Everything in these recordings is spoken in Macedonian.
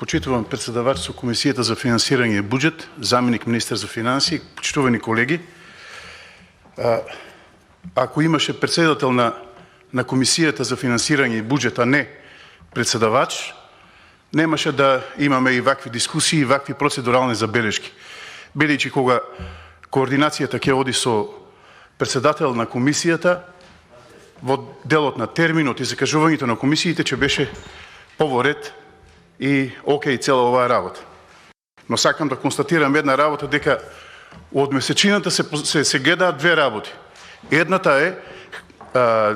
Почитуван председавач со Комисијата за финансирање и буџет, заменик министер за финансии, почитувани колеги, ако имаше председател на Комисијата за финансирање и буџет, а не председавач, немаше да имаме и вакви дискусии и вакви процедурални забелешки. Бидејќи кога координацијата ќе оди со председател на комисијата, во делот на терминот и закажувањето на комисиите ќе беше поворед и окей цела оваа работа. Но сакам да констатирам една работа, дека од месечината се гледаат две работи. Едната е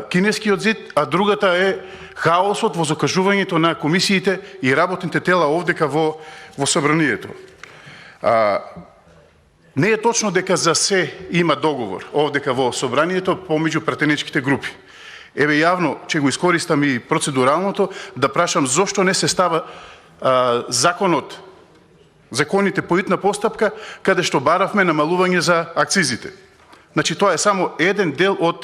Кинескиот зид, а другата е хаосот во закажувањето на комисиите и работните тела овдека во собранието. Не е точно дека за се има договор овдека во собранието помеѓу пратеничките групи. Еве јавно ќе го искористам и процедуралното да прашам зошто не се става законите по итна постапка, каде што баравме намалување за акцизите. Значи тоа е само еден дел од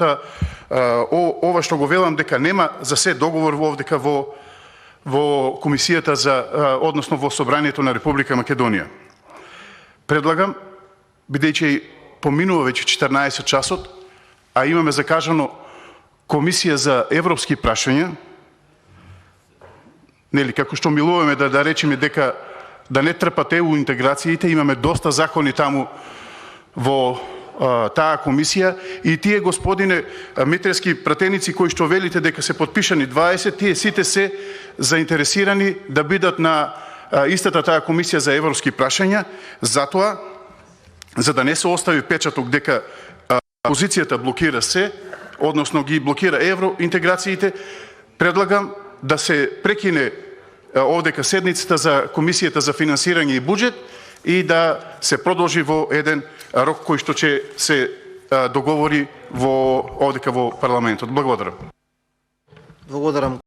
ова што го велам дека нема за се договор овдека во комисијата односно во собранието на Република Македонија. Предлагам, бидејќи поминува веќе 14 часот, а имаме закажано Комисија за европски прашања, нели, како што милуваме да речеме дека да не трпат ЕУ интеграциите, имаме доста закони таму во таа комисија и тие, господине Митрески, пратеници кои што велите дека се подпишани 20, тие сите се заинтересирани да бидат на истата таа комисија за европски прашања, затоа, за да не се остави печаток дека опозицијата блокира се, односно ги блокира евроинтеграциите, предлагам да се прекине овдека седницата за Комисијата за финансирање и буџет и да се продолжи во еден рок кој што ќе се договори овдека во парламентот. Благодарам. Благодарам.